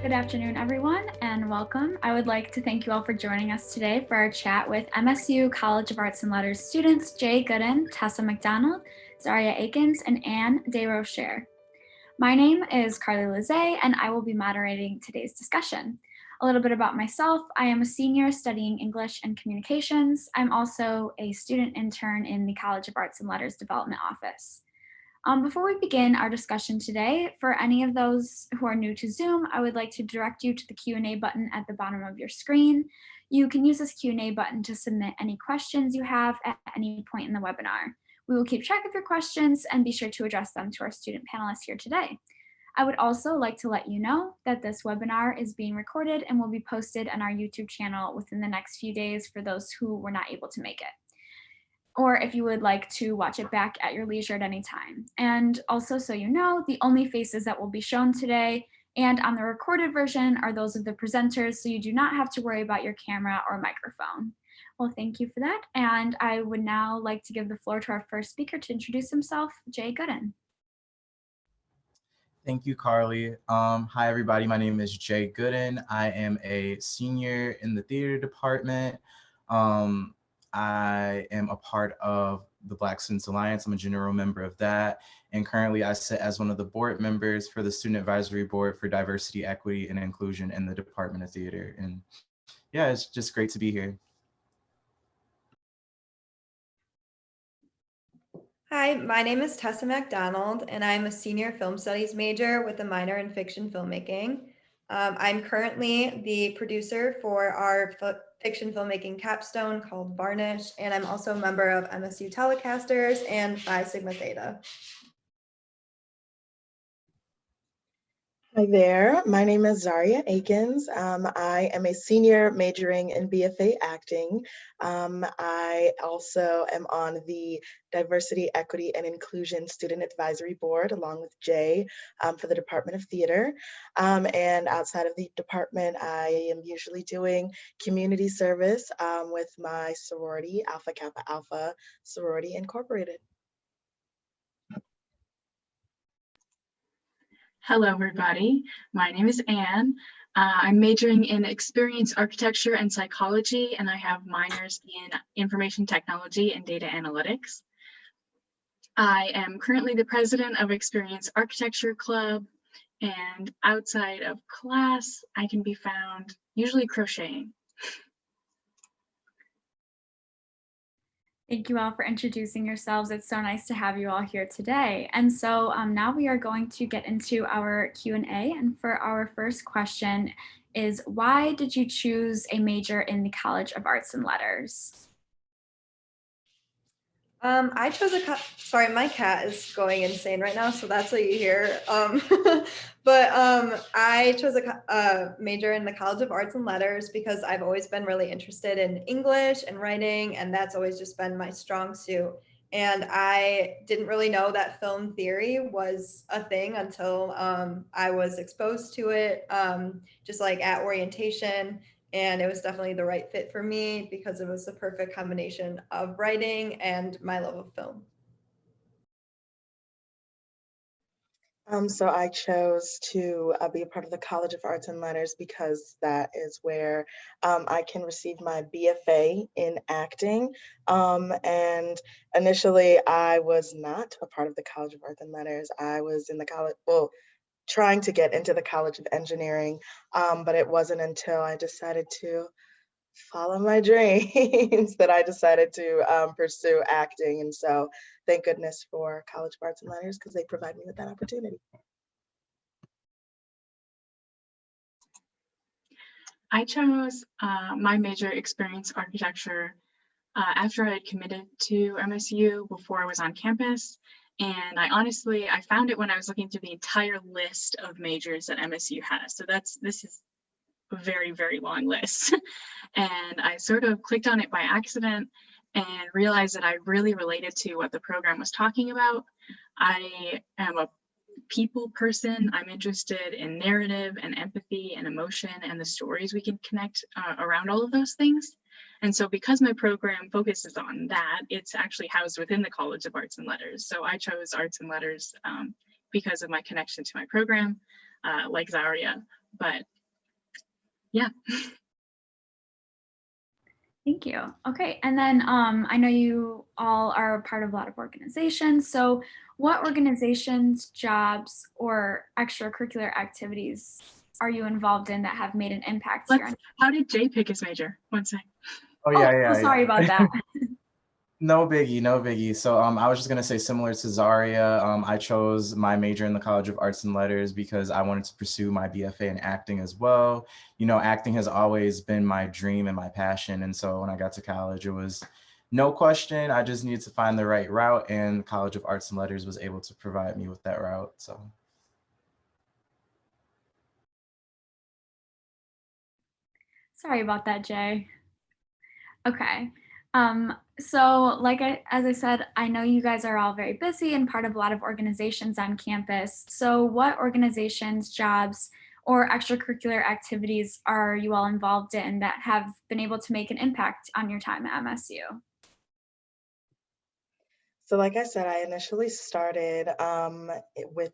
Good afternoon, everyone, and welcome. I would like to thank you all for joining us today for our chat with MSU College of Arts and Letters students Jay Gooden, Tessa Macdonald, Zaria Aikens, and Anne Desrochers. My name is Carly Lizet, and I will be moderating today's discussion. A little bit about myself. I am a senior studying English and Communications. I'm also a student intern in the College of Arts and Letters Development Office. Before we begin our discussion today, for any of those who are new to Zoom, I would like to direct you to the Q&A button at the bottom of your screen. You can use this Q&A button to submit any questions you have at any point in the webinar. We will keep track of your questions and be sure to address them to our student panelists here today. I would also like to let you know that this webinar is being recorded and will be posted on our YouTube channel within the next few days for those who were not able to make it, or if you would like to watch it back at your leisure at any time. And also, so you know, the only faces that will be shown today and on the recorded version are those of the presenters, so you do not have to worry about your camera or microphone. Well, thank you for that. And I would now like to give the floor to our first speaker to introduce himself, Jay Gooden. Thank you, Carly. Hi, everybody. My name is Jay Gooden. I am a senior in the theater department. I am a part of the Black Students Alliance. I'm a general member of that. And currently I sit as one of the board members for the Student Advisory Board for Diversity, Equity, and Inclusion in the Department of Theater. And yeah, it's just great to be here. Hi, my name is Tessa Macdonald, and I'm a senior film studies major with a minor in fiction filmmaking. I'm currently the producer for our fiction filmmaking capstone called Varnish, and I'm also a member of Msu Telecasters and Phi Sigma Theta. Hi there, my name is Zaria Aikens. I am a senior majoring in BFA acting. I also am on the Diversity, Equity, and Inclusion Student Advisory Board along with Jay for the Department of Theater. And outside of the department, I am usually doing community service with my sorority, Alpha Kappa Alpha Sorority Incorporated. Hello, everybody. My name is Anne. I'm majoring in experience architecture and psychology, and I have minors in information technology and data analytics. I am currently the president of Experience Architecture Club, and outside of class, I can be found usually crocheting. Thank you all for introducing yourselves. It's so nice to have you all here today. And so now we are going to get into our Q&A. And for our first question is, why did you choose a major in the College of Arts and Letters? I chose sorry, my cat is going insane right now, so that's what you hear. I chose a major in the College of Arts and Letters because I've always been really interested in English and writing, and that's always just been my strong suit. And I didn't really know that film theory was a thing until I was exposed to it, just like at orientation. And it was definitely the right fit for me because it was the perfect combination of writing and my love of film. So I chose to be a part of the College of Arts and Letters because that is where I can receive my BFA in acting. And initially I was not a part of the College of Arts and Letters. I was in the college, well, trying to get into the College of Engineering, but it wasn't until I decided to follow my dreams that I decided to pursue acting. And so thank goodness for College of Arts and Letters because they provide me with that opportunity. I chose my major, experience architecture, after I had committed to MSU before I was on campus. And I found it when I was looking through the entire list of majors that MSU has. So this is a very, very long list. And I sort of clicked on it by accident and realized that I really related to what the program was talking about. I am a people person. I'm interested in narrative and empathy and emotion and the stories we can connect around all of those things. And so because my program focuses on that, it's actually housed within the College of Arts and Letters. So I chose Arts and Letters because of my connection to my program, like Zaria. But yeah. Thank you. Okay, and then I know you all are a part of a lot of organizations. So what organizations, jobs, or extracurricular activities are you involved in that have made an impact here? How did Jay pick his major? One sec. Oh yeah, so sorry about that. No biggie, no biggie. So I was just gonna say, similar to Zaria, I chose my major in the College of Arts and Letters because I wanted to pursue my BFA in acting as well. You know, acting has always been my dream and my passion. And so when I got to college, it was no question. I just needed to find the right route, and College of Arts and Letters was able to provide me with that route. So. Sorry about that, Jay. Okay. So as I said, I know you guys are all very busy and part of a lot of organizations on campus. So what organizations, jobs, or extracurricular activities are you all involved in that have been able to make an impact on your time at MSU? So like I said, I initially started with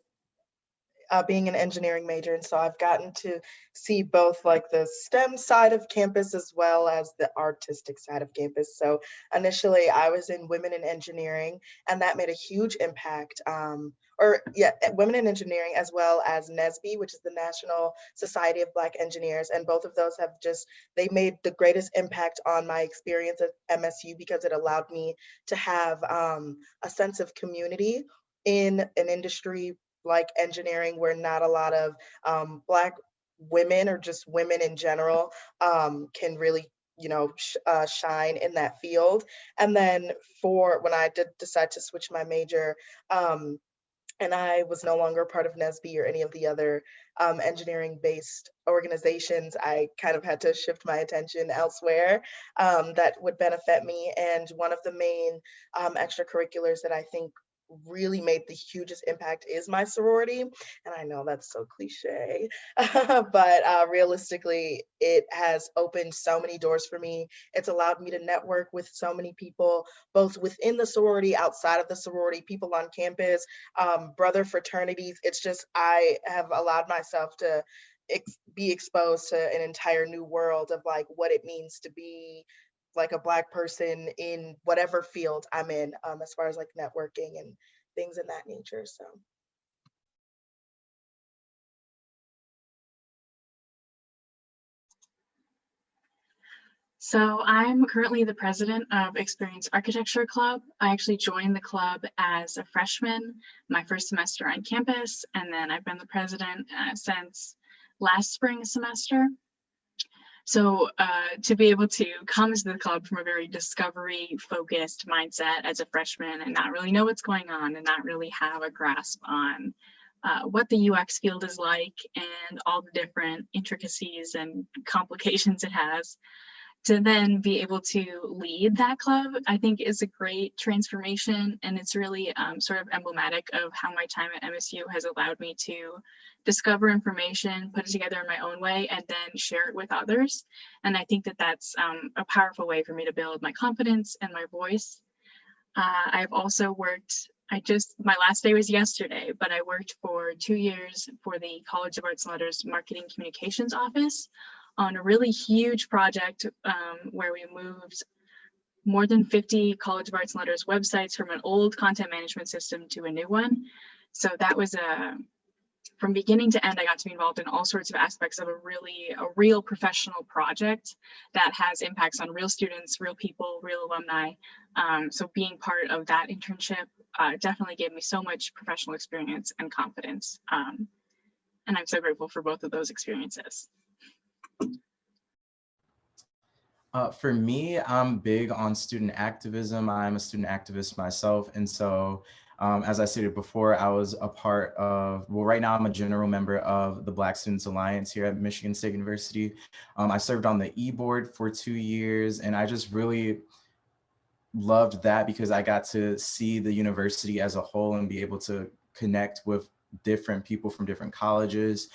being an engineering major. And so I've gotten to see both like the STEM side of campus as well as the artistic side of campus. So initially I was in women in engineering, and that made a huge impact. Women in engineering, as well as NSBE, which is the National Society of Black Engineers. And both of those they made the greatest impact on my experience at MSU because it allowed me to have a sense of community in an industry like engineering, where not a lot of Black women or just women in general can really shine in that field. And then for when I did decide to switch my major, and I was no longer part of NSBE or any of the other engineering-based organizations, I kind of had to shift my attention elsewhere that would benefit me. And one of the main extracurriculars that I think really made the hugest impact is my sorority. And I know that's so cliche, but realistically, it has opened so many doors for me. It's allowed me to network with so many people, both within the sorority, outside of the sorority, people on campus, brother fraternities. It's just, I have allowed myself to be exposed to an entire new world of like what it means to be like a Black person in whatever field I'm in, as far as like networking and things in that nature. So. So I'm currently the president of Experience Architecture Club. I actually joined the club as a freshman, my first semester on campus, and then I've been the president since last spring semester. So to be able to come into the club from a very discovery-focused mindset as a freshman and not really know what's going on and not really have a grasp on what the UX field is like and all the different intricacies and complications it has, to then be able to lead that club, I think is a great transformation. And it's really sort of emblematic of how my time at MSU has allowed me to discover information, put it together in my own way, and then share it with others. And I think that that's a powerful way for me to build my confidence and my voice. I've also worked, my last day was yesterday, but I worked for 2 years for the College of Arts and Letters Marketing Communications Office on a really huge project where we moved more than 50 College of Arts and Letters websites from an old content management system to a new one. So that was from beginning to end, I got to be involved in all sorts of aspects of a real professional project that has impacts on real students, real people, real alumni. So being part of that internship definitely gave me so much professional experience and confidence. And I'm so grateful for both of those experiences. For me, I'm big on student activism. I'm a student activist myself. And so, as I stated before, I was a part of, well, right now I'm a general member of the Black Students Alliance here at Michigan State University. I served on the e-board for 2 years, and I just really loved that because I got to see the university as a whole and be able to connect with different people from different colleges,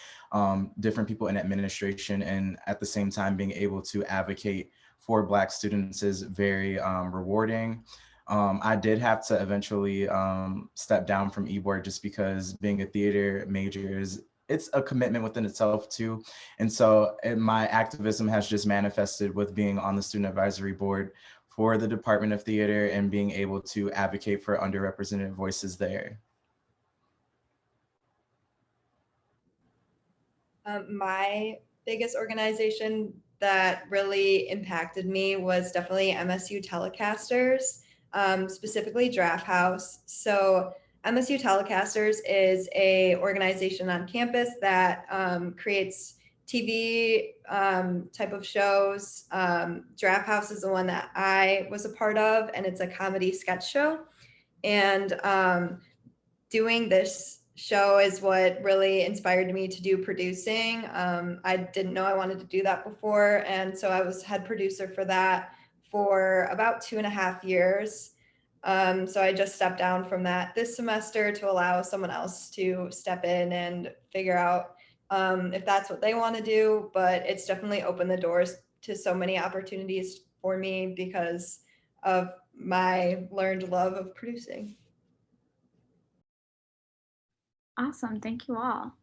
different people in administration, and at the same time being able to advocate for Black students is very rewarding. I did have to eventually step down from e-board just because being a theater major is it's a commitment within itself too. And so my activism has just manifested with being on the student advisory board for the Department of Theater and being able to advocate for underrepresented voices there. My biggest organization that really impacted me was definitely MSU Telecasters, specifically Draft House. So MSU Telecasters is a organization on campus that creates TV type of shows. Draft House is the one that I was a part of, and it's a comedy sketch show. And doing this show is what really inspired me to do producing. I didn't know I wanted to do that before, and so I was head producer for that for about 2.5 years. So I just stepped down from that this semester to allow someone else to step in and figure out if that's what they want to do. But it's definitely opened the doors to so many opportunities for me because of my learned love of producing. Awesome, thank you all.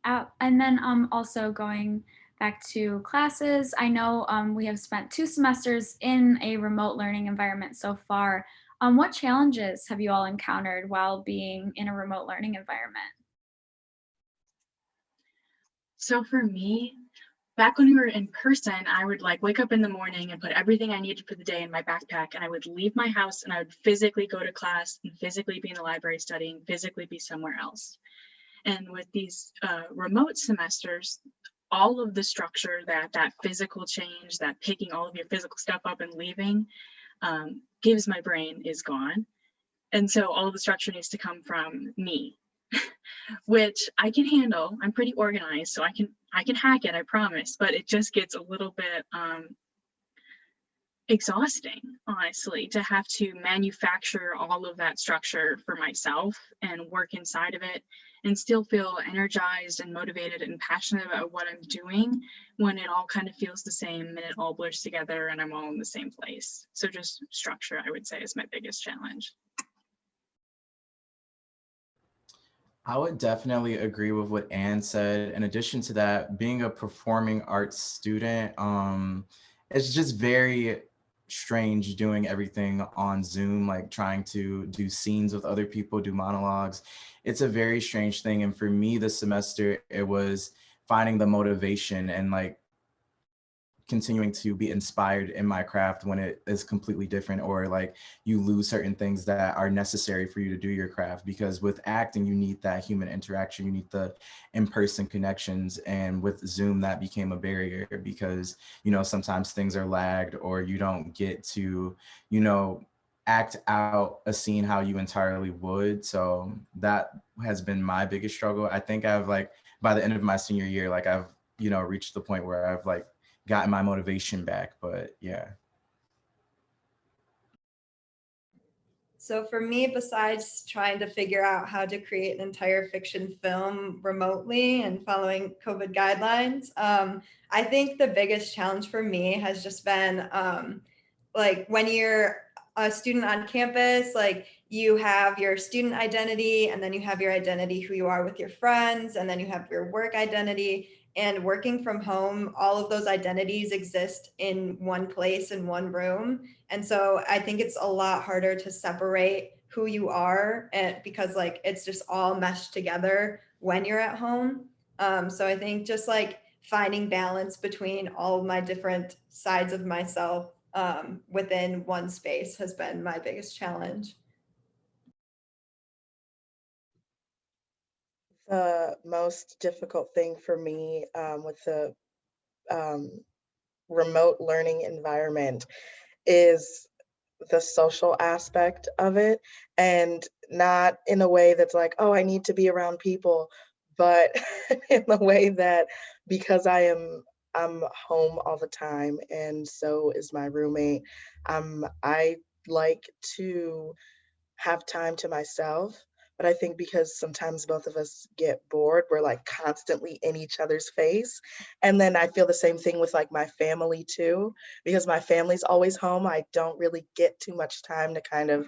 And then also going back to classes, I know we have spent 2 semesters in a remote learning environment so far. What challenges have you all encountered while being in a remote learning environment? So for me, back when we were in person, I would like wake up in the morning and put everything I needed for the day in my backpack, and I would leave my house and I would physically go to class and physically be in the library studying, physically be somewhere else. And with these remote semesters, all of the structure that physical change, that picking all of your physical stuff up and leaving gives my brain is gone. And so all of the structure needs to come from me, which I can handle. I'm pretty organized, so I can hack it, I promise, but it just gets a little bit exhausting, honestly, to have to manufacture all of that structure for myself and work inside of it and still feel energized and motivated and passionate about what I'm doing when it all kind of feels the same and it all blurs together and I'm all in the same place. So just structure, I would say, is my biggest challenge. I would definitely agree with what Anne said. In addition to that, being a performing arts student, it's just very strange doing everything on Zoom, like trying to do scenes with other people, do monologues. It's a very strange thing. And for me this semester, it was finding the motivation and like continuing to be inspired in my craft when it is completely different, or like you lose certain things that are necessary for you to do your craft. Because with acting, you need that human interaction, you need the in-person connections. And with Zoom, that became a barrier because, you know, sometimes things are lagged or you don't get to, you know, act out a scene how you entirely would. So that has been my biggest struggle. I think I've like, by the end of my senior year, like I've, you know, reached the point where I've like gotten my motivation back, but yeah. So for me, besides trying to figure out how to create an entire fiction film remotely and following COVID guidelines, I think the biggest challenge for me has just been like when you're a student on campus, like you have your student identity and then you have your identity, who you are with your friends, and then you have your work identity. And working from home, all of those identities exist in one place, in one room. And so I think it's a lot harder to separate who you are, and because like it's just all meshed together when you're at home. So I think just like finding balance between all of my different sides of myself within one space has been my biggest challenge. The most difficult thing for me with the remote learning environment is the social aspect of it, and not in a way that's like, oh, I need to be around people, but in the way that because I'm home all the time and so is my roommate, I like to have time to myself. But I think because sometimes both of us get bored, we're like constantly in each other's face. And then I feel the same thing with like my family too, because my family's always home. I don't really get too much time to kind of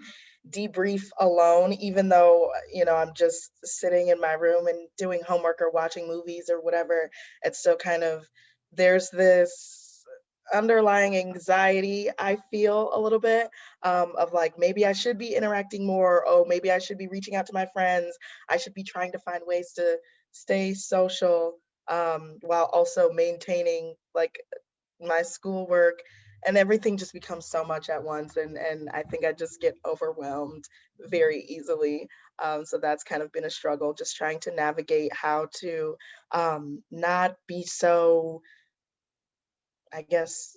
debrief alone, even though, I'm just sitting in my room and doing homework or watching movies or whatever. It's still kind of, there's this underlying anxiety I feel a little bit, of like, maybe I should be interacting more. Oh, maybe I should be reaching out to my friends. I should be trying to find ways to stay social, while also maintaining like my schoolwork, and everything just becomes so much at once. And I think I just get overwhelmed very easily. So that's kind of been a struggle, just trying to navigate how to not be so, I guess,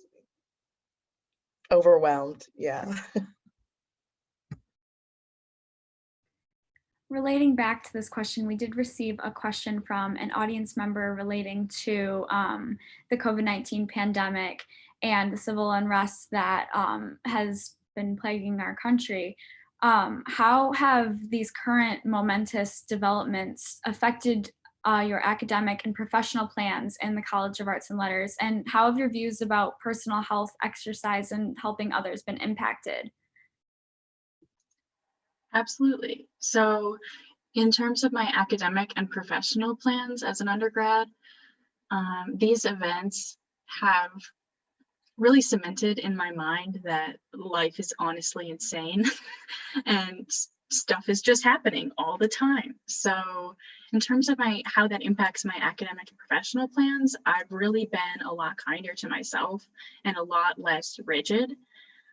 overwhelmed. Yeah. Relating back to this question, we did receive a question from an audience member relating to the COVID-19 pandemic and the civil unrest that has been plaguing our country. How have these current momentous developments affected your academic and professional plans in the College of Arts and Letters? And how have your views about personal health, exercise, and helping others been impacted? Absolutely. So in terms of my academic and professional plans as an undergrad, these events have really cemented in my mind that life is honestly insane and stuff is just happening all the time. So in terms of how that impacts my academic and professional plans, I've really been a lot kinder to myself and a lot less rigid.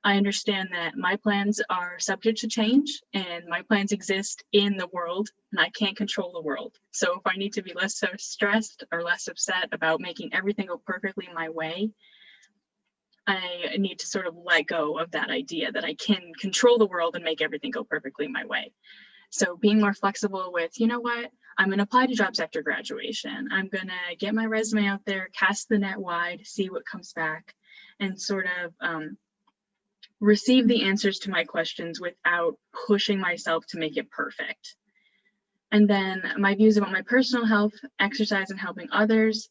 I understand that my plans are subject to change and my plans exist in the world and I can't control the world. So if I need to be less so stressed or less upset about making everything go perfectly my way, I need to sort of let go of that idea that I can control the world and make everything go perfectly my way. So being more flexible with, you know what, I'm going to apply to jobs after graduation. I'm going to get my resume out there, cast the net wide, see what comes back, and sort of receive the answers to my questions without pushing myself to make it perfect. And then my views about my personal health, exercise, and helping others.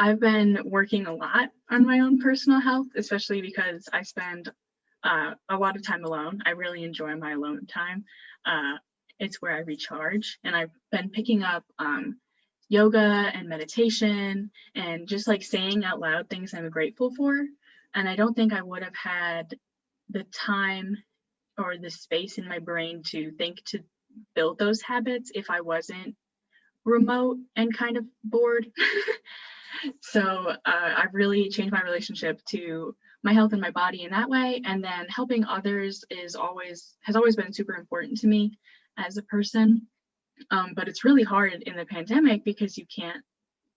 I've been working a lot on my own personal health, especially because I spend a lot of time alone. I really enjoy my alone time. It's where I recharge, and I've been picking up yoga and meditation and just like saying out loud things I'm grateful for. And I don't think I would have had the time or the space in my brain to think to build those habits if I wasn't remote and kind of bored. So I've really changed my relationship to my health and my body in that way. And then helping others has always been super important to me as a person. But it's really hard in the pandemic because you can't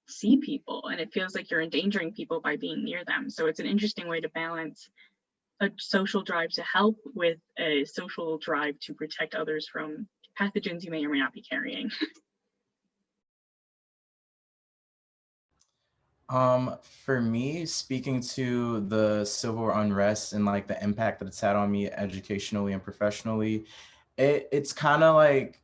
see people and it feels like you're endangering people by being near them. So it's an interesting way to balance a social drive to help with a social drive to protect others from pathogens you may or may not be carrying. For me, speaking to the civil unrest and like the impact that it's had on me educationally and professionally, it's kind of like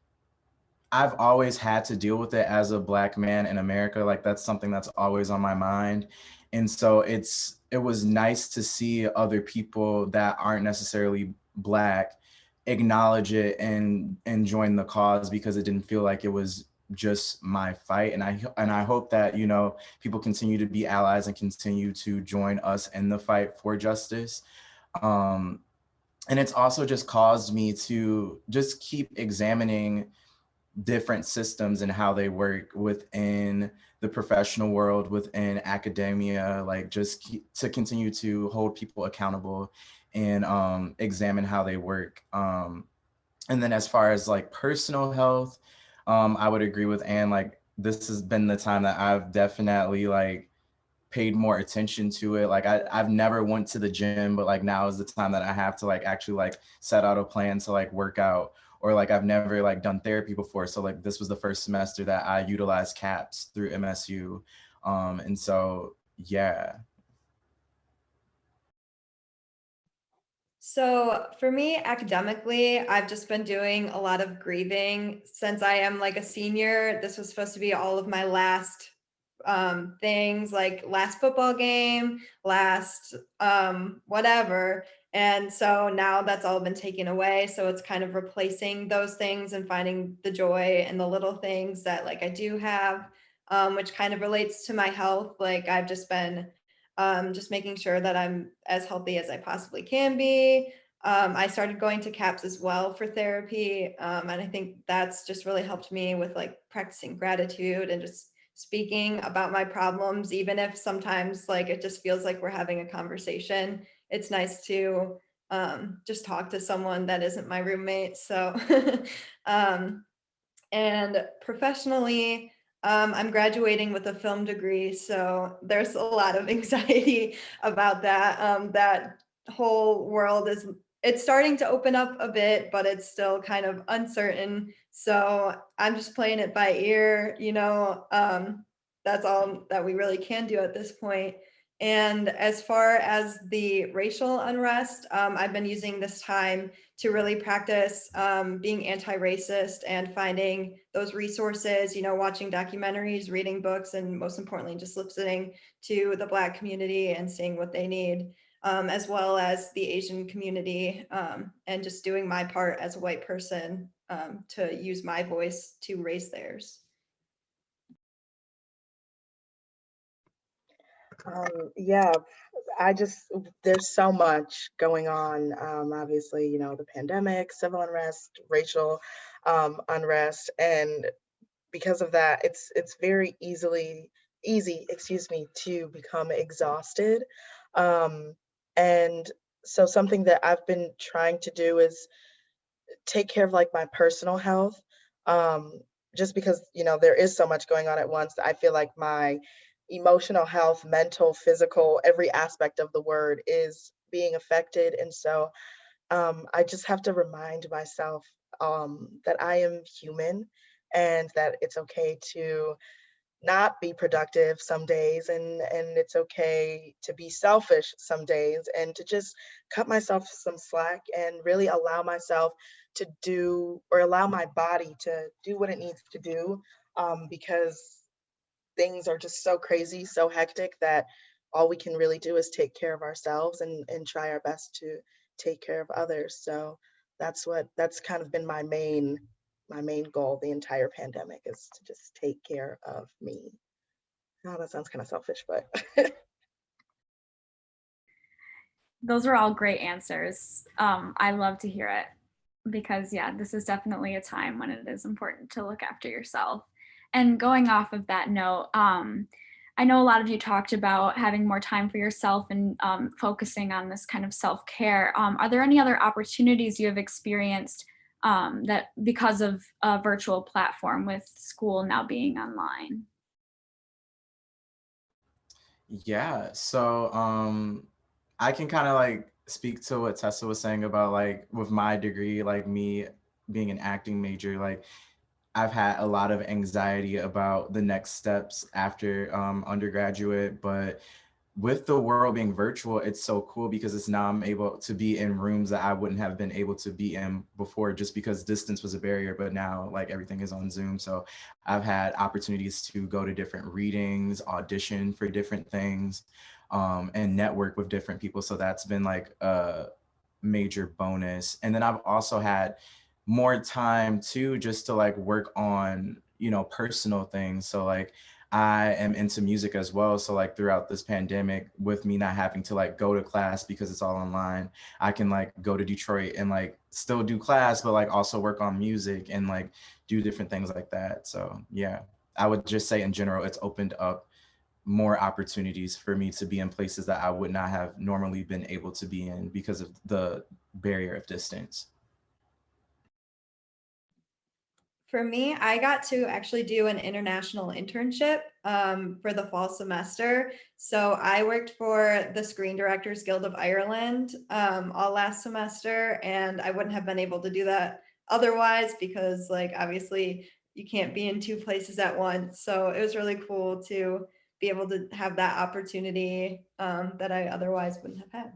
I've always had to deal with it as a Black man in America. Like that's something that's always on my mind. And so it was nice to see other people that aren't necessarily Black acknowledge it and join the cause, because it didn't feel like it was just my fight. And I hope that, people continue to be allies and continue to join us in the fight for justice. And it's also just caused me to just keep examining different systems and how they work within the professional world, within academia, like just to continue to hold people accountable and examine how they work. And then as far as like personal health, I would agree with Anne, like this has been the time that I've definitely like paid more attention to it. Like I've never went to the gym, but like now is the time that I have to like actually like set out a plan to like work out, or like I've never like done therapy before. So like this was the first semester that I utilized CAPS through MSU. And so, yeah. So for me, academically, I've just been doing a lot of grieving since I am like a senior. This was supposed to be all of my last things like last football game, last whatever. And so now that's all been taken away. So it's kind of replacing those things and finding the joy in the little things that like I do have, which kind of relates to my health. Like I've just been just making sure that I'm as healthy as I possibly can be. I started going to CAPS as well for therapy. And I think that's just really helped me with like practicing gratitude and just speaking about my problems, even if sometimes like it just feels like we're having a conversation. It's nice to just talk to someone that isn't my roommate. So, and professionally, I'm graduating with a film degree, so there's a lot of anxiety about that. That whole world it's starting to open up a bit, but it's still kind of uncertain. So I'm just playing it by ear, you know. That's all that we really can do at this point. And as far as the racial unrest, I've been using this time to really practice being anti-racist and finding those resources, you know, watching documentaries, reading books, and most importantly, just listening to the Black community and seeing what they need, as well as the Asian community, and just doing my part as a white person to use my voice to raise theirs. Yeah, there's so much going on. Obviously, you know, the pandemic, civil unrest, racial unrest, and because of that, it's very easy, excuse me, to become exhausted. And so something that I've been trying to do is take care of like my personal health. Just because, you know, there is so much going on at once, I feel like my emotional health, mental, physical, every aspect of the word is being affected. And so I just have to remind myself that I am human and that it's okay to not be productive some days, and it's okay to be selfish some days, and to just cut myself some slack and really allow myself to do, or allow my body to do what it needs to do, because things are just so crazy, so hectic, that all we can really do is take care of ourselves and try our best to take care of others. So that's kind of been my main goal the entire pandemic, is to just take care of me. Oh, that sounds kind of selfish, but Those are all great answers. I love to hear it because, yeah, this is definitely a time when it is important to look after yourself. And going off of that note, I know a lot of you talked about having more time for yourself and focusing on this kind of self-care. Are there any other opportunities you have experienced that because of a virtual platform with school now being online? Yeah, so I can kind of like speak to what Tessa was saying about like with my degree, like me being an acting major, like I've had a lot of anxiety about the next steps after undergraduate, but with the world being virtual, it's so cool because it's now I'm able to be in rooms that I wouldn't have been able to be in before, just because distance was a barrier, but now like everything is on Zoom. So I've had opportunities to go to different readings, audition for different things, and network with different people. So that's been like a major bonus. And then I've also had more time too, just to like work on, you know, personal things. So like I am into music as well. So like throughout this pandemic, with me not having to like go to class because it's all online, I can like go to Detroit and like still do class, but like also work on music and like do different things like that. So yeah, I would just say in general, it's opened up more opportunities for me to be in places that I would not have normally been able to be in because of the barrier of distance. For me, I got to actually do an international internship for the fall semester. So I worked for the Screen Directors Guild of Ireland all last semester, and I wouldn't have been able to do that otherwise because, like, obviously you can't be in two places at once. So it was really cool to be able to have that opportunity that I otherwise wouldn't have had.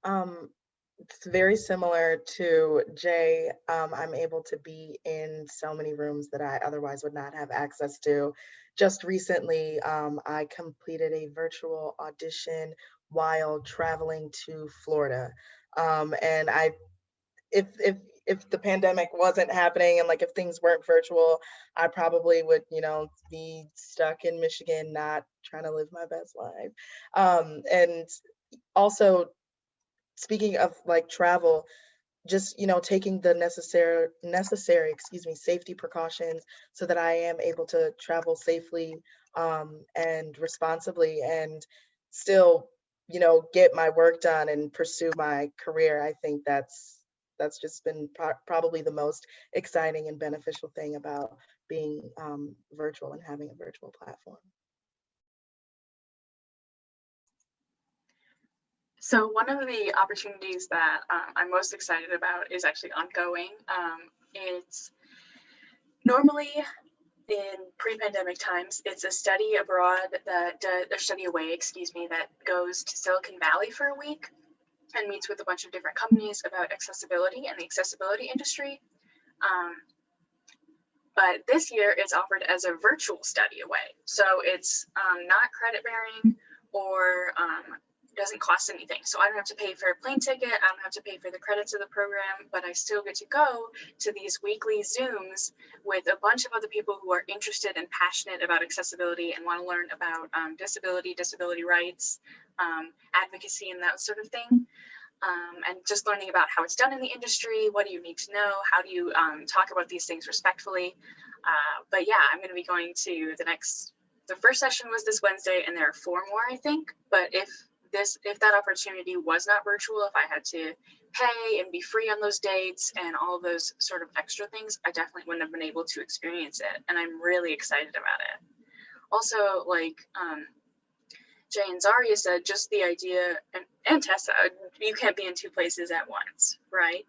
um, it's very similar to Jay. I'm able to be in so many rooms that I otherwise would not have access to. Just recently, I completed a virtual audition while traveling to Florida. And if the pandemic wasn't happening and like if things weren't virtual, I probably would, be stuck in Michigan, not trying to live my best life. And also, speaking of like travel, just taking the necessary safety precautions so that I am able to travel safely and responsibly and still get my work done and pursue my career. I think that's just been probably the most exciting and beneficial thing about being virtual and having a virtual platform. So one of the opportunities that I'm most excited about is actually ongoing. It's normally in pre-pandemic times, it's a study abroad or study away, excuse me, that goes to Silicon Valley for a week and meets with a bunch of different companies about accessibility and the accessibility industry. But this year it's offered as a virtual study away. So it's not credit bearing or doesn't cost anything. So I don't have to pay for a plane ticket. I don't have to pay for the credits of the program, but I still get to go to these weekly Zooms with a bunch of other people who are interested and passionate about accessibility and want to learn about disability rights, advocacy, and that sort of thing. And just learning about how it's done in the industry. What do you need to know? How do you talk about these things respectfully? But yeah, I'm going to be going to the first session was this Wednesday, and there are 4 more, I think. But if that opportunity was not virtual, if I had to pay and be free on those dates and all of those sort of extra things, I definitely wouldn't have been able to experience it. And I'm really excited about it. Also, like Jay and Zaria said, just the idea, and Tessa, you can't be in 2 places at once, right?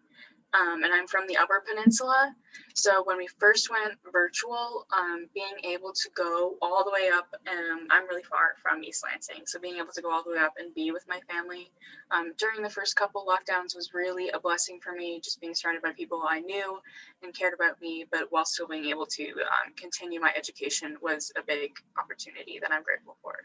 And I'm from the Upper Peninsula. So when we first went virtual, being able to go all the way up, I'm really far from East Lansing. So being able to go all the way up and be with my family during the first couple lockdowns was really a blessing for me, just being surrounded by people I knew and cared about me, but while still being able to continue my education was a big opportunity that I'm grateful for.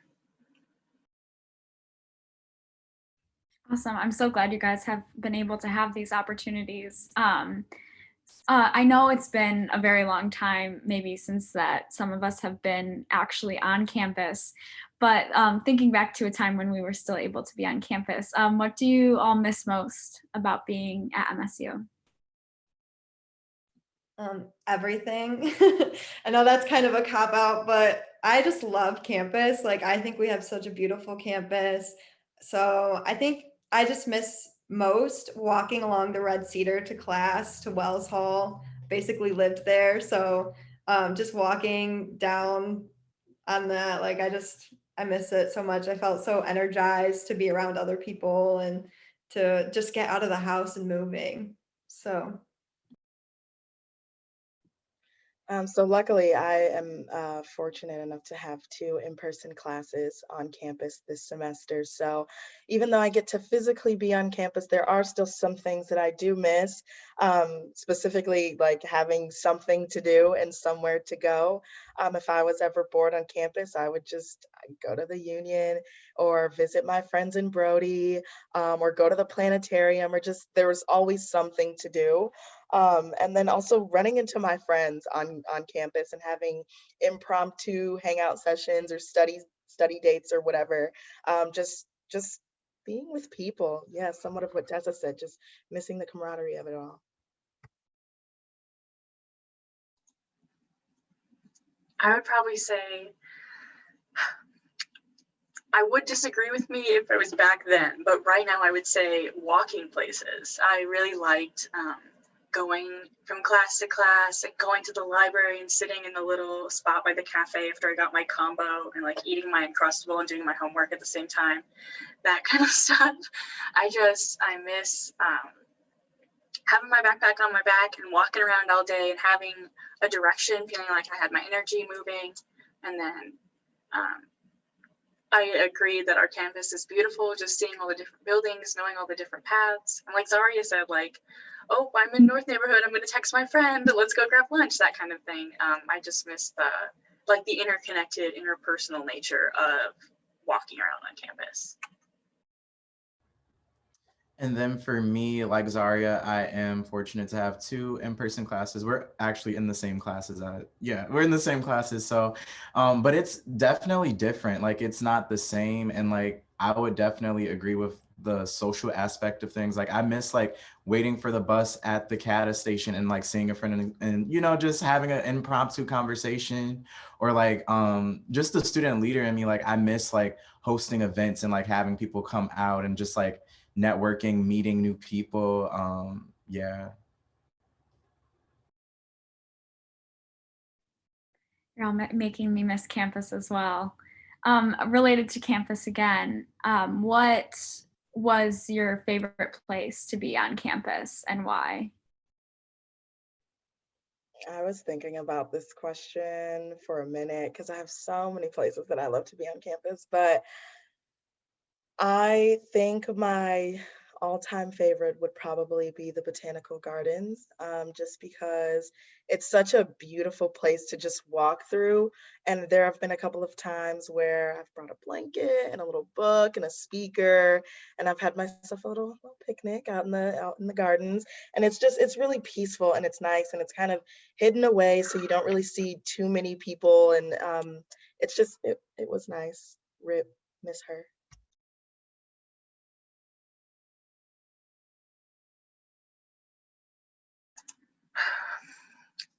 Awesome. I'm so glad you guys have been able to have these opportunities. I know it's been a very long time, maybe since that some of us have been actually on campus, but thinking back to a time when we were still able to be on campus, what do you all miss most about being at MSU? Everything. I know that's kind of a cop-out, but I just love campus. Like, I think we have such a beautiful campus. So I think I just miss most walking along the Red Cedar to class, to Wells Hall. Basically lived there. So just walking down on that, like, I miss it so much. I felt so energized to be around other people and to just get out of the house and moving. So So luckily, I am fortunate enough to have 2 in-person classes on campus this semester. So even though I get to physically be on campus, there are still some things that I do miss, specifically like having something to do and somewhere to go. If I was ever bored on campus, I would just go to the Union or visit my friends in Brody, or go to the planetarium, or just there was always something to do. And then also running into my friends on campus and having impromptu hangout sessions or study dates or whatever. Just being with people. Yeah, somewhat of what Tessa said, just missing the camaraderie of it all. I would probably say, I would disagree with me if it was back then, but right now I would say walking places. I really liked going from class to class and going to the library and sitting in the little spot by the cafe after I got my combo and like eating my Uncrustable and doing my homework at the same time, that kind of stuff. I miss having my backpack on my back and walking around all day and having a direction, feeling like I had my energy moving, and then I agree that our campus is beautiful, just seeing all the different buildings, knowing all the different paths. And like Zaria said, like, oh, I'm in North neighborhood, I'm going to text my friend, let's go grab lunch, that kind of thing. I just miss the interconnected, interpersonal nature of walking around on campus. And then for me, like Zaria, I am fortunate to have 2 in-person classes. We're actually in the same classes. Yeah, we're in the same classes. So, but it's definitely different. Like, it's not the same. And like, I would definitely agree with the social aspect of things. Like, I miss like waiting for the bus at the CATA station and like seeing a friend and you know, just having an impromptu conversation, or like just the student leader in me. Like, I miss like hosting events and like having people come out and just like networking, meeting new people. Yeah. You're all making me miss campus as well. Related to campus again, what was your favorite place to be on campus and why? I was thinking about this question for a minute because I have so many places that I love to be on campus, but I think my all-time favorite would probably be the Botanical Gardens, just because it's such a beautiful place to just walk through. And there have been a couple of times where I've brought a blanket and a little book and a speaker, and I've had myself a little picnic out in the gardens. And it's really peaceful and it's nice and it's kind of hidden away, so you don't really see too many people. And it was nice. Rip, miss her.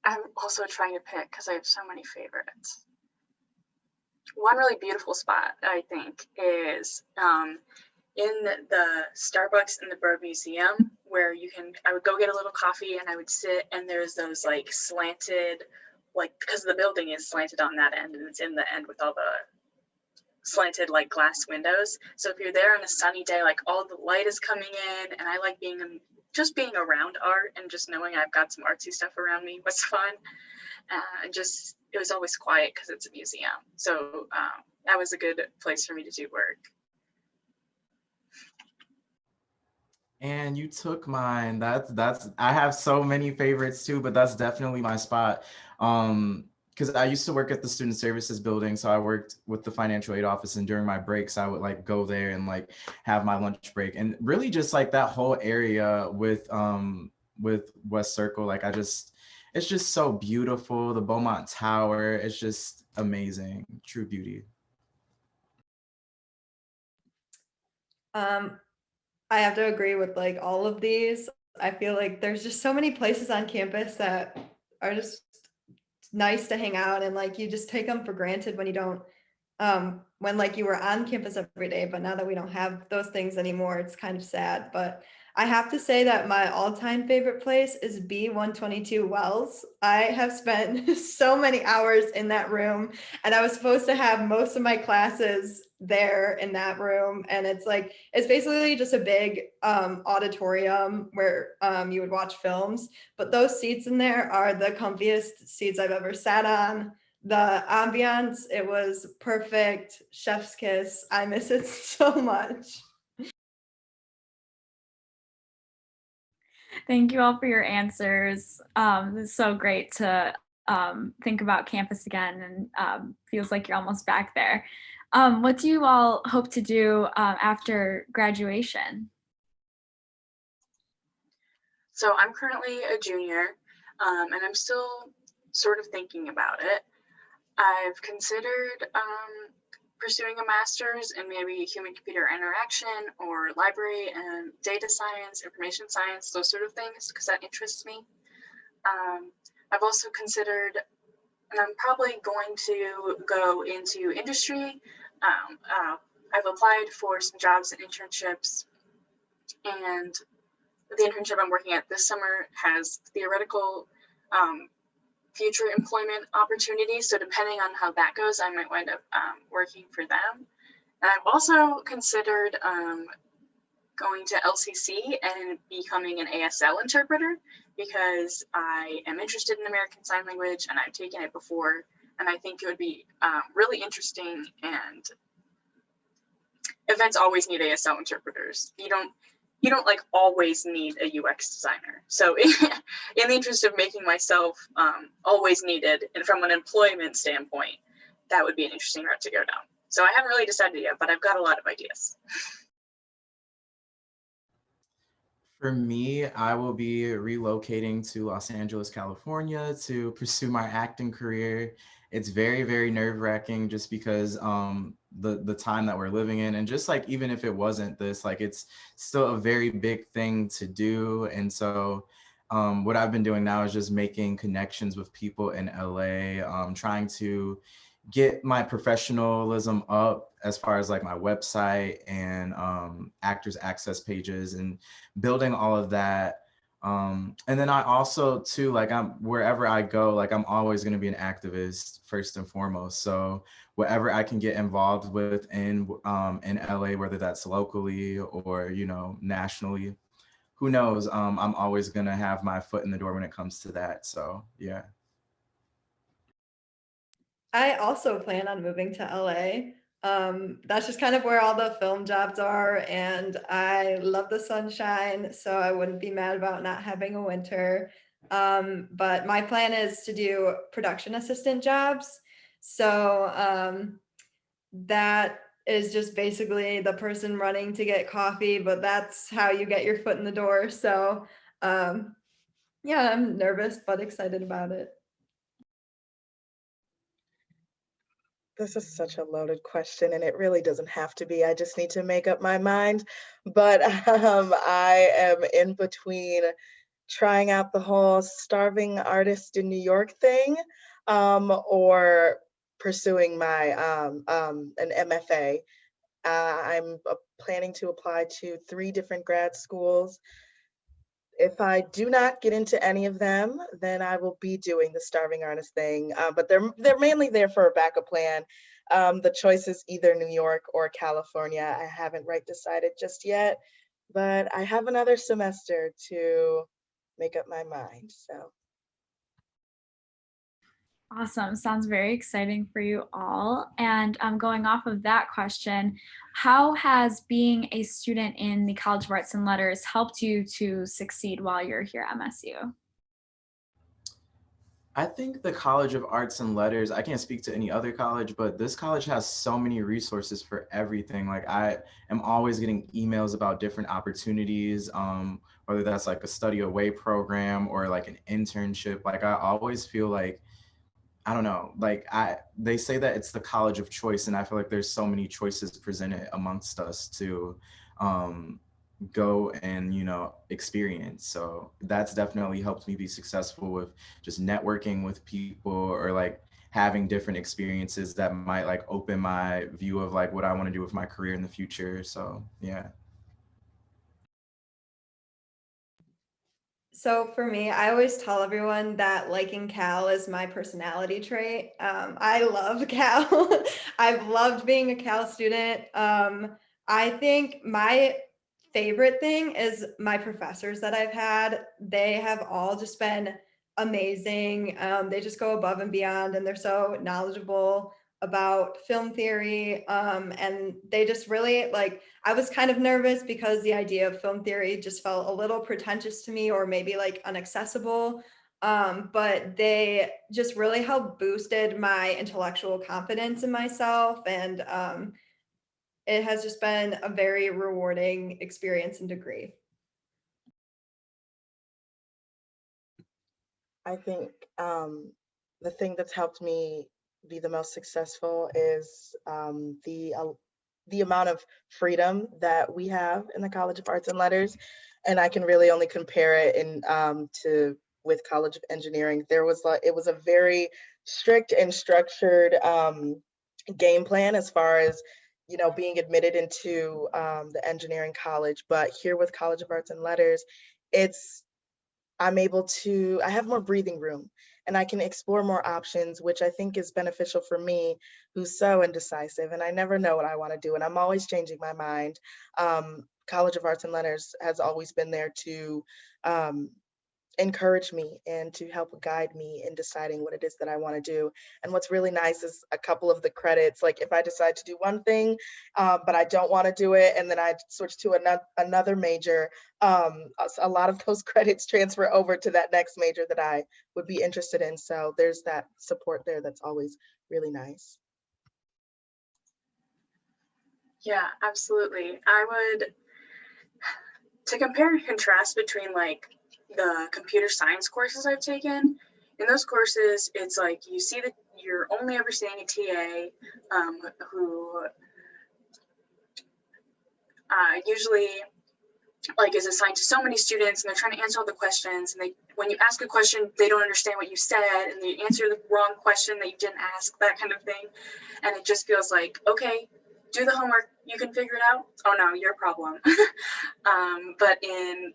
I'm also trying to pick because I have so many favorites. One really beautiful spot, I think, is in the Starbucks in the Bird Museum, where I would go get a little coffee and I would sit, and there's those like slanted, like, because the building is slanted on that end and it's in the end with all the slanted like glass windows. So if you're there on a sunny day, like all the light is coming in, and I like just being around art and just knowing I've got some artsy stuff around me was fun. It was always quiet because it's a museum. So that was a good place for me to do work. And you took mine. That's I have so many favorites too, but that's definitely my spot. Because I used to work at the student services building, so I worked with the financial aid office, and during my breaks I would like go there and like have my lunch break, and really just like that whole area with West Circle, like it's just so beautiful. The Beaumont Tower, it's just amazing, true beauty. I have to agree with like all of these. I feel like there's just so many places on campus that are just nice to hang out, and like you just take them for granted when you don't when like you were on campus every day, but now that we don't have those things anymore, it's kind of sad. But I have to say that my all-time favorite place is B122 Wells. I have spent so many hours in that room, and I was supposed to have most of my classes there in that room. And it's basically just a big auditorium where you would watch films, but those seats in there are the comfiest seats I've ever sat on. The ambiance, it was perfect. Chef's kiss. I miss it so much. Thank you all for your answers. It's so great to think about campus again, and feels like you're almost back there. What do you all hope to do after graduation? So I'm currently a junior, and I'm still sort of thinking about it. I've considered pursuing a master's in maybe human-computer interaction or library and data science, information science, those sort of things, because that interests me. I've also considered, and I'm probably going to go into industry. I've applied for some jobs and internships, and the internship I'm working at this summer has theoretical future employment opportunities. So depending on how that goes, I might wind up working for them. And I've also considered going to LCC and becoming an ASL interpreter, because I am interested in American Sign Language and I've taken it before. And I think it would be really interesting and events always need ASL interpreters. You don't like always need a UX designer. So in the interest of making myself always needed, and from an employment standpoint, that would be an interesting route to go down. So I haven't really decided yet, but I've got a lot of ideas. For me, I will be relocating to Los Angeles, California to pursue my acting career. It's very, very nerve-wracking just because the time that we're living in, and just like even if it wasn't this, like it's still a very big thing to do. And so what I've been doing now is just making connections with people in LA, trying to get my professionalism up as far as like my website and actors access pages and building all of that. And then I also too, like wherever I go, like I'm always going to be an activist first and foremost. So whatever I can get involved with in LA, whether that's locally or, you know, nationally, who knows, I'm always going to have my foot in the door when it comes to that. So yeah. I also plan on moving to LA. That's just kind of where all the film jobs are, and I love the sunshine, so I wouldn't be mad about not having a winter. But my plan is to do production assistant jobs. So that is just basically the person running to get coffee, but that's how you get your foot in the door. So yeah, I'm nervous but excited about it. This is such a loaded question, and it really doesn't have to be. I just need to make up my mind. But I am in between trying out the whole starving artist in New York thing, or pursuing my an MFA. I'm planning to apply to 3 different grad schools. If I do not get into any of them, then I will be doing the starving artist thing. But they're mainly there for a backup plan. The choice is either New York or California. I haven't decided just yet, but I have another semester to make up my mind. So Awesome. Sounds very exciting for you all. And going off of that question, how has being a student in the College of Arts and Letters helped you to succeed while you're here at MSU? I think the College of Arts and Letters, I can't speak to any other college, but this college has so many resources for everything. Like I am always getting emails about different opportunities, whether that's like a study away program or like an internship. Like I always feel like, I don't know, like they say that it's the college of choice, and I feel like there's so many choices presented amongst us to go and, you know, experience. So that's definitely helped me be successful with just networking with people, or like having different experiences that might like open my view of like what I want to do with my career in the future. So yeah. So for me, I always tell everyone that liking Cal is my personality trait. I love Cal. I've loved being a Cal student. I think my favorite thing is my professors that I've had. They have all just been amazing. They just go above and beyond, and they're so knowledgeable about film theory. And they just really like, I was kind of nervous because the idea of film theory just felt a little pretentious to me, or maybe like inaccessible. But they just really helped boosted my intellectual confidence in myself. And it has just been a very rewarding experience and degree. I think the thing that's helped me be the most successful is the amount of freedom that we have in the College of Arts and Letters, and I can really only compare it in to with College of Engineering. It was a very strict and structured game plan as far as, you know, being admitted into the engineering college. But here with College of Arts and Letters, it's I have more breathing room, and I can explore more options, which I think is beneficial for me, who's so indecisive, and I never know what I want to do, and I'm always changing my mind. College of Arts and Letters has always been there to encourage me and to help guide me in deciding what it is that I want to do. And what's really nice is a couple of the credits, like if I decide to do one thing, but I don't want to do it, and then I switch to another major, a lot of those credits transfer over to that next major that I would be interested in. So there's that support there that's always really nice. Yeah, absolutely. I would, to compare and contrast between like the computer science courses I've taken, in those courses, it's like you see that you're only ever seeing a TA who usually like is assigned to so many students, and they're trying to answer all the questions, and when you ask a question, they don't understand what you said, and they answer the wrong question that you didn't ask, that kind of thing. And it just feels like, okay, do the homework, you can figure it out. Oh no, your problem. But in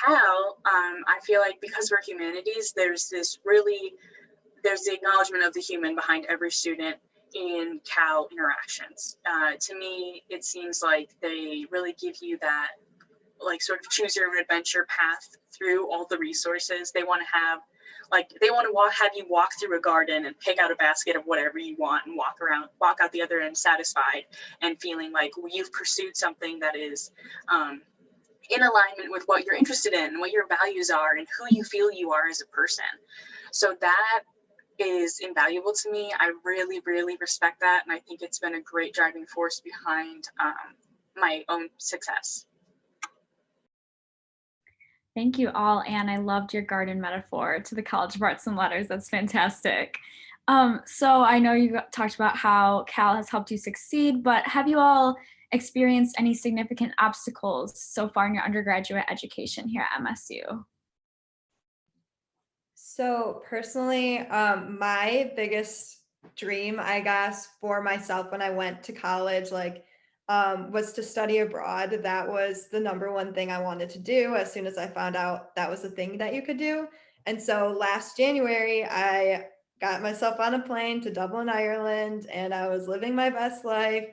Cal, I feel like because we're humanities, there's the acknowledgement of the human behind every student in Cal interactions. To me, it seems like they really give you that like sort of choose your own adventure path through all the resources. They want to have have you walk through a garden and pick out a basket of whatever you want and walk out the other end satisfied and feeling like you've pursued something that is in alignment with what you're interested in, what your values are, and who you feel you are as a person. So that is invaluable to me. I really, really respect that. And I think it's been a great driving force behind my own success. Thank you all, Anne. I loved your garden metaphor to the College of Arts and Letters. That's fantastic. So I know you talked about how Cal has helped you succeed, but have you all experienced any significant obstacles so far in your undergraduate education here at MSU? So personally, my biggest dream, I guess, for myself when I went to college, was to study abroad. That was the number one thing I wanted to do as soon as I found out that was the thing that you could do. And so last January, I got myself on a plane to Dublin, Ireland, and I was living my best life.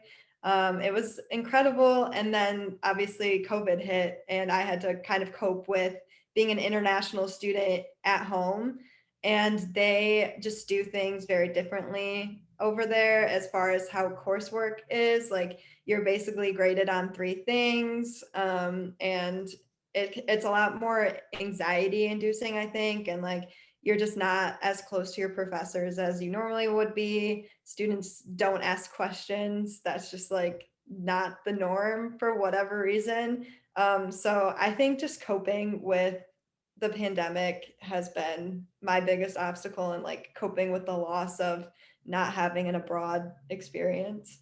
It was incredible. And then obviously COVID hit, and I had to kind of cope with being an international student at home. And they just do things very differently over there as far as how coursework is. Like, you're basically graded on 3 things, and it's a lot more anxiety inducing, I think, and like you're just not as close to your professors as you normally would be. Students don't ask questions. That's just like not the norm for whatever reason. So I think just coping with the pandemic has been my biggest obstacle, and like coping with the loss of not having an abroad experience.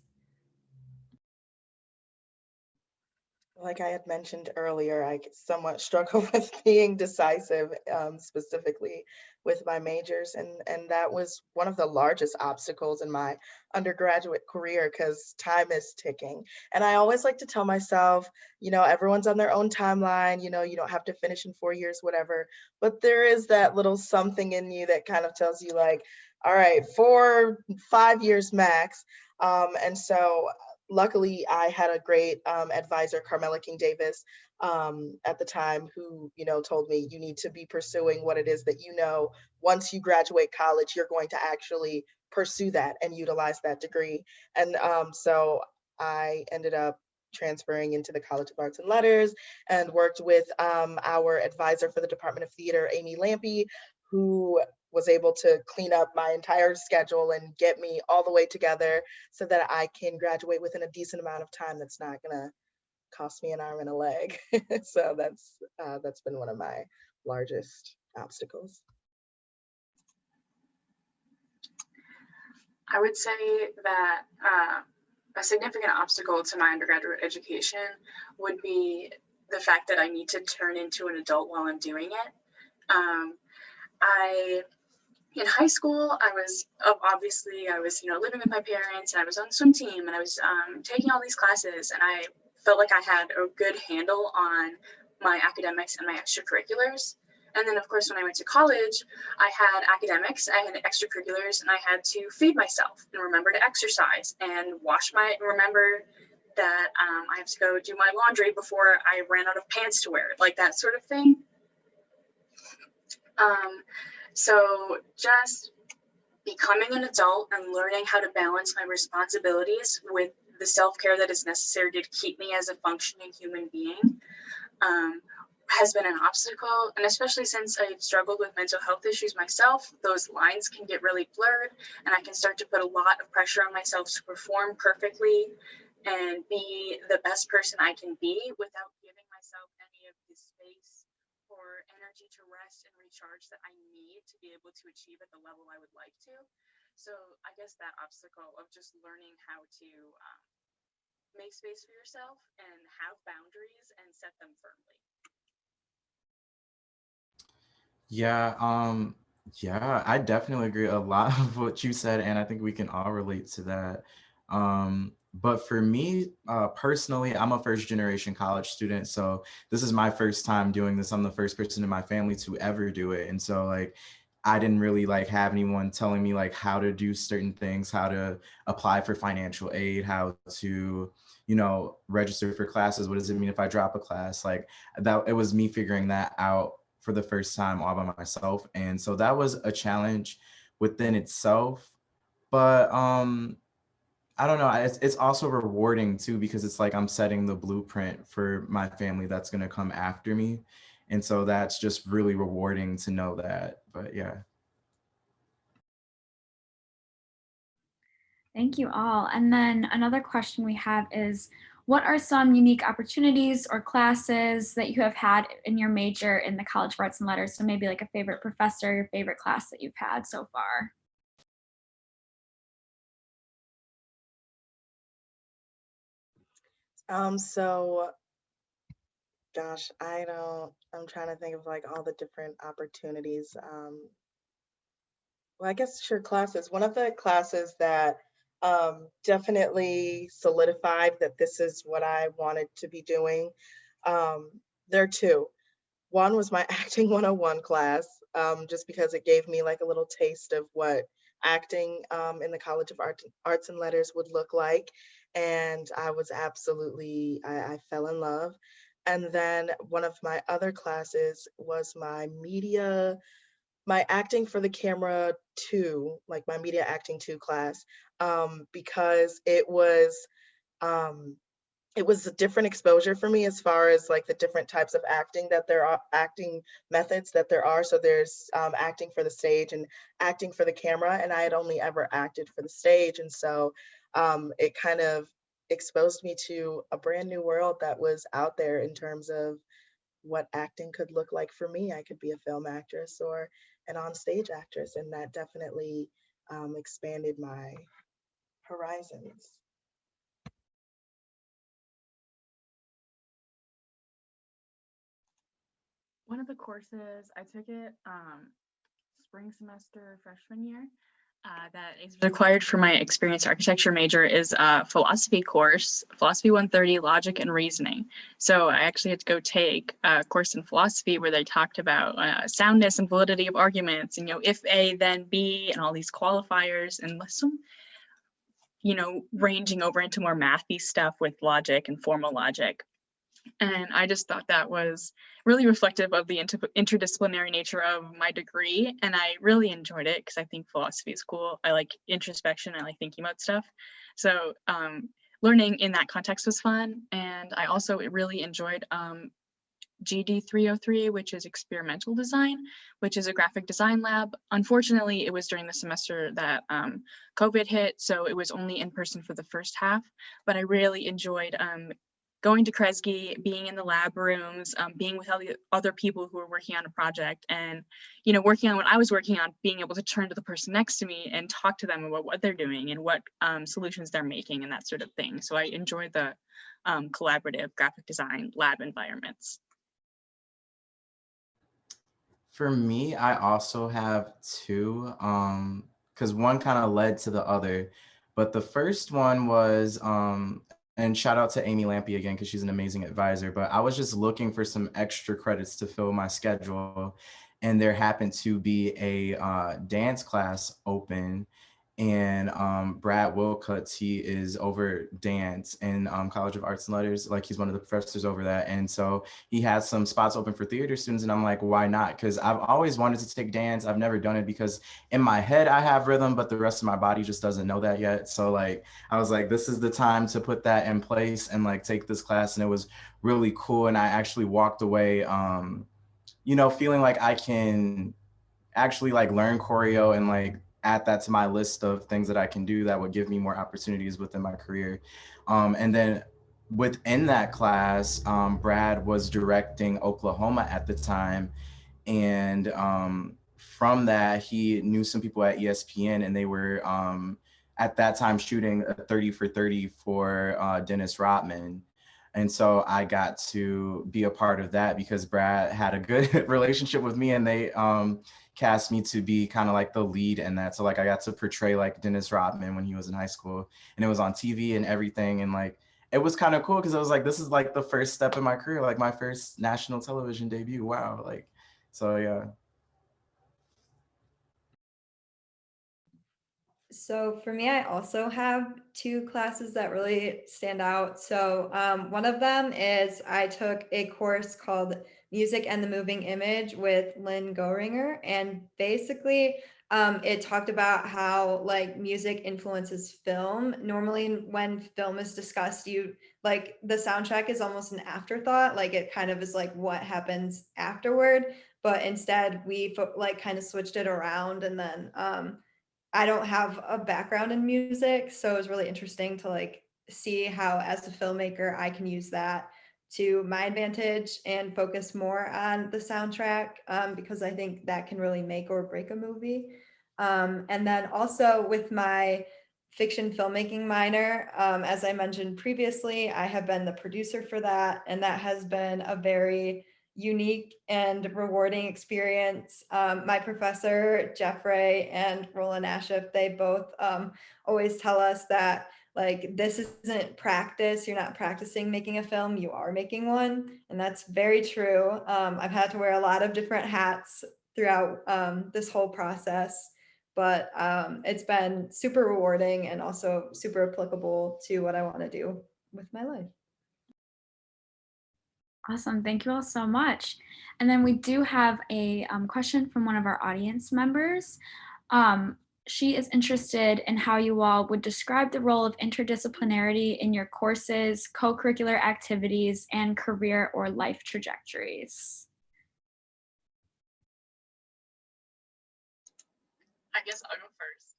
Like I had mentioned earlier, I somewhat struggle with being decisive, specifically with my majors. And that was one of the largest obstacles in my undergraduate career, because time is ticking. And I always like to tell myself, everyone's on their own timeline, you don't have to finish in 4 years, whatever. But there is that little something in you that kind of tells you like, all right, 4, 5 years max. And so luckily, I had a great advisor, Carmela King Davis, at the time, who told me you need to be pursuing what it is that once you graduate college, you're going to actually pursue that and utilize that degree. And so I ended up transferring into the College of Arts and Letters and worked with our advisor for the Department of Theater, Amy Lampy, who was able to clean up my entire schedule and get me all the way together so that I can graduate within a decent amount of time that's not gonna cost me an arm and a leg. So that's been one of my largest obstacles. I would say that a significant obstacle to my undergraduate education would be the fact that I need to turn into an adult while I'm doing it. In high school, I was living with my parents, and I was on the swim team, and I was taking all these classes, and I felt like I had a good handle on my academics and my extracurriculars. And then, of course, when I went to college, I had academics, I had extracurriculars, and I had to feed myself and remember to exercise and remember that I have to go do my laundry before I ran out of pants to wear, like that sort of thing. So just becoming an adult and learning how to balance my responsibilities with the self-care that is necessary to keep me as a functioning human being has been an obstacle. And especially since I struggled with mental health issues myself, those lines can get really blurred, and I can start to put a lot of pressure on myself to perform perfectly and be the best person I can be without giving myself any of the space or energy to rest and recharge that I need to be able to achieve at the level I would like to. So I guess that obstacle of just learning how to make space for yourself and have boundaries and set them firmly. Yeah, I definitely agree a lot of what you said, and I think we can all relate to that. But for me, personally, I'm a first generation college student, so this is my first time doing this. I'm the first person in my family to ever do it. And so like, I didn't really like have anyone telling me like how to do certain things, how to apply for financial aid, how to, register for classes. What does it mean if I drop a class? Like that, it was me figuring that out for the first time all by myself. And so that was a challenge within itself. But I don't know, it's also rewarding too, because it's like I'm setting the blueprint for my family that's going to come after me. And so that's just really rewarding to know that. But yeah. Thank you all. And then another question we have is, what are some unique opportunities or classes that you have had in your major in the College of Arts and Letters? So maybe like a favorite professor, your favorite class that you've had so far. So gosh, I'm trying to think of like all the different opportunities. Well, I guess sure, classes. One of the classes that definitely solidified that this is what I wanted to be doing. Um, there are two. One was my acting 101 class, just because it gave me like a little taste of what acting in the College of Arts and Letters would look like. And I was I fell in love. And then one of my other classes was my acting for the camera two, like my media acting two class, because um, it was a different exposure for me as far as like the different types of acting methods that there are. So there's acting for the stage and acting for the camera, and I had only ever acted for the stage. And so it kind of exposed me to a brand new world that was out there in terms of what acting could look like for me. I could be a film actress or an on-stage actress, and that definitely expanded my horizons. One of the courses I took it spring semester freshman year that is required for my experience architecture major is a philosophy course, Philosophy 130, Logic and Reasoning. So I actually had to go take a course in philosophy where they talked about soundness and validity of arguments, and if A, then B, and all these qualifiers, and some, ranging over into more mathy stuff with logic and formal logic. And I just thought that was really reflective of the interdisciplinary nature of my degree. And I really enjoyed it because I think philosophy is cool. I like introspection. I like thinking about stuff. So learning in that context was fun. And I also really enjoyed GD 303, which is experimental design, which is a graphic design lab. Unfortunately, it was during the semester that COVID hit, so it was only in person for the first half, but I really enjoyed going to Kresge, being in the lab rooms, being with all the other people who were working on a project, and working on what I was working on, being able to turn to the person next to me and talk to them about what they're doing and what solutions they're making and that sort of thing. So I enjoyed the collaborative graphic design lab environments. For me, I also have two, because one kind of led to the other. But the first one was, and shout out to Amy Lampy again, because she's an amazing advisor, but I was just looking for some extra credits to fill my schedule. And there happened to be a dance class open. And Brad Wilcuts, he is over dance in College of Arts and Letters. Like, he's one of the professors over that. And so he has some spots open for theater students. And I'm like, why not? Because I've always wanted to take dance. I've never done it because in my head I have rhythm, but the rest of my body just doesn't know that yet. So like, I was like, this is the time to put that in place and like take this class. And it was really cool. And I actually walked away, you know, feeling like I can actually like learn choreo and like add that to my list of things that I can do that would give me more opportunities within my career. And then within that class, Brad was directing Oklahoma at the time. And from that, he knew some people at ESPN, and they were at that time shooting a 30 for 30 for Dennis Rodman. And so I got to be a part of that because Brad had a good relationship with me, and they cast me to be kind of like the lead in that. So like I got to portray like Dennis Rodman when he was in high school, and it was on TV and everything. And like, it was kind of cool because I was like, this is like the first step in my career, like my first national television debut. Wow. Like, so yeah. So for me, I also have two classes that really stand out. So one of them is I took a course called Music and the Moving Image with Lynn Goeringer. And basically, it talked about how like music influences film. Normally when film is discussed, you like the soundtrack is almost an afterthought. Like it kind of is like what happens afterward. But instead we like kind of switched it around, and then I don't have a background in music, so it was really interesting to like see how as a filmmaker I can use that to my advantage and focus more on the soundtrack, because I think that can really make or break a movie. And then also with my fiction filmmaking minor, as I mentioned previously, I have been the producer for that, and that has been a very unique and rewarding experience. My professor, Jeffrey and Roland Ashif, they both always tell us that like, this isn't practice. You're not practicing making a film, you are making one. And that's very true. I've had to wear a lot of different hats throughout this whole process, but it's been super rewarding and also super applicable to what I want to do with my life. Awesome. Thank you all so much. And then we do have a question from one of our audience members. She is interested in how you all would describe the role of interdisciplinarity in your courses, co-curricular activities, and career or life trajectories. I guess I'll go first.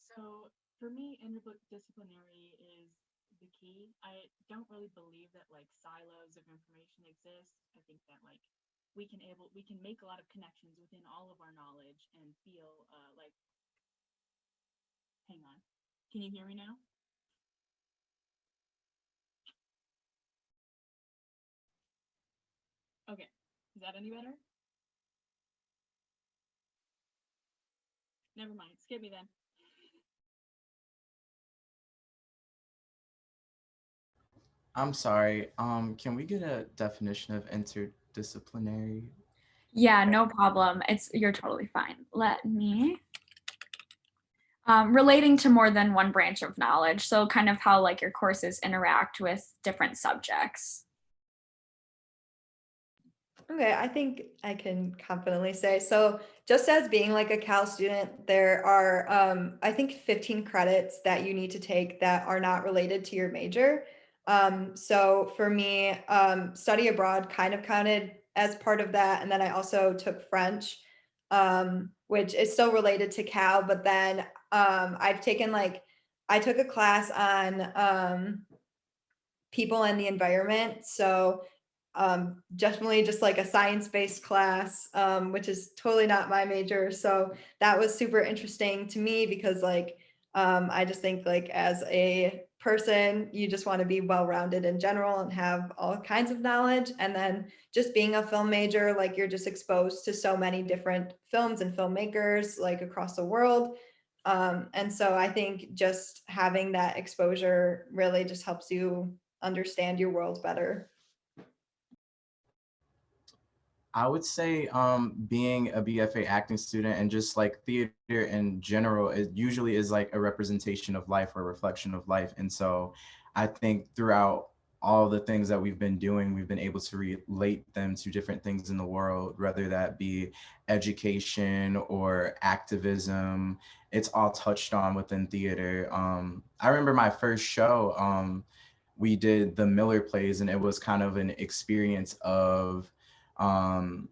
So for me, interdisciplinary is the key. I don't really believe that like silos of information exist. I think that like we can make a lot of connections within all of our knowledge and feel like, hang on, can you hear me now? Okay, is that any better? Never mind, skip me then. I'm sorry. Can we get a definition of interdisciplinary? Yeah, no problem. You're totally fine. Let me. Relating to more than one branch of knowledge. So kind of how like your courses interact with different subjects. Okay, I think I can confidently say, so just as being like a Cal student, there are, I think 15 credits that you need to take that are not related to your major. So for me, study abroad kind of counted as part of that. And then I also took French, which is still related to Cal, but then I've taken I took a class on people and the environment. So definitely just like a science-based class, which is totally not my major. So that was super interesting to me because like, I just think like as a person, you just want to be well-rounded in general and have all kinds of knowledge. And then just being a film major, like you're just exposed to so many different films and filmmakers like across the world. And so I think just having that exposure really just helps you understand your world better. I would say being a BFA acting student and just like theater in general, it usually is like a representation of life or a reflection of life. And so I think throughout all the things that we've been doing, we've been able to relate them to different things in the world, whether that be education or activism. It's all touched on within theater. I remember my first show, we did the Miller plays, and it was kind of an experience um,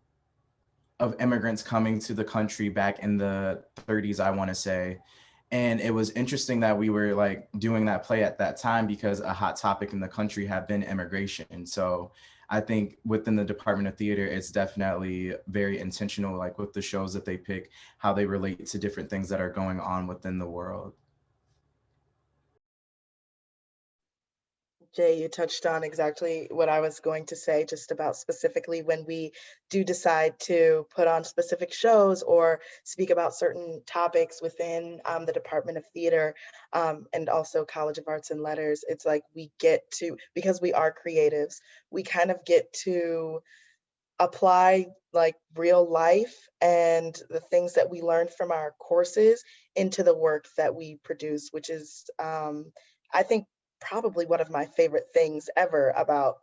of immigrants coming to the country back in the 30s, I want to say. And it was interesting that we were like doing that play at that time because a hot topic in the country had been immigration. So I think within the Department of Theater, it's definitely very intentional, like with the shows that they pick, how they relate to different things that are going on within the world. Jay, you touched on exactly what I was going to say, just about specifically when we do decide to put on specific shows or speak about certain topics within the Department of Theater and also College of Arts and Letters. It's like we get to, because we are creatives, we kind of get to apply like real life and the things that we learned from our courses into the work that we produce, which is, I think, probably one of my favorite things ever about,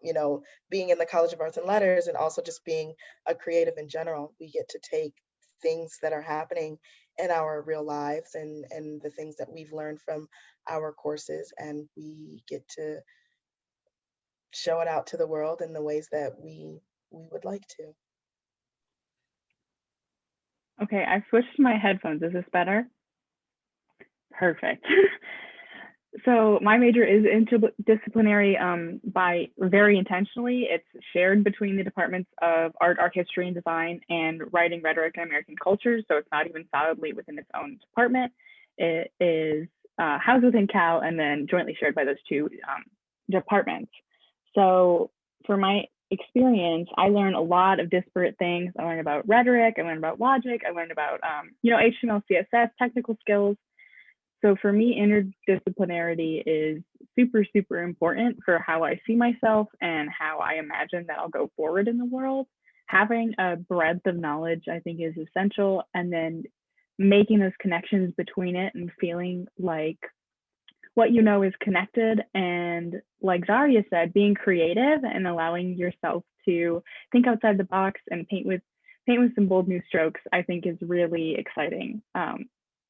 being in the College of Arts and Letters and also just being a creative in general. We get to take things that are happening in our real lives and the things that we've learned from our courses, and we get to show it out to the world in the ways that we would like to. Okay, I switched my headphones. Is this better? Perfect. So my major is interdisciplinary by very intentionally. It's shared between the departments of art, history, and design, and writing, rhetoric, and American culture. So it's not even solidly within its own department. It is housed within Cal and then jointly shared by those two departments. So for my experience, I learned a lot of disparate things. I learned about rhetoric, I learned about logic, I learned about HTML, CSS, technical skills. So for me, interdisciplinarity is super, super important for how I see myself and how I imagine that I'll go forward in the world. Having a breadth of knowledge, I think, is essential. And then making those connections between it and feeling like what you know is connected. And like Zaria said, being creative and allowing yourself to think outside the box and paint with some bold new strokes, I think is really exciting.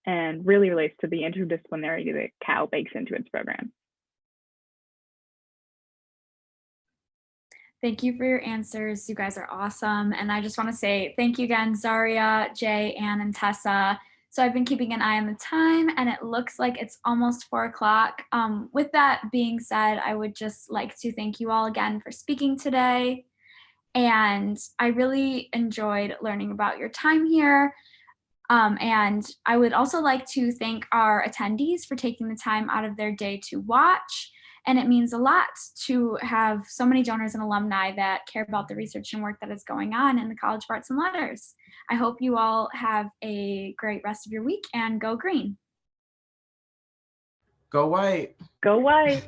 And really relates to the interdisciplinarity that Cal bakes into its program. Thank you for your answers. You guys are awesome. And I just want to say thank you again, Zaria, Jay, Ann, and Tessa. So I've been keeping an eye on the time, and it looks like it's almost 4 o'clock. With that being said, I would just like to thank you all again for speaking today. And I really enjoyed learning about your time here. And I would also like to thank our attendees for taking the time out of their day to watch. And it means a lot to have so many donors and alumni that care about the research and work that is going on in the College of Arts and Letters. I hope you all have a great rest of your week, and go green. Go white. Go white.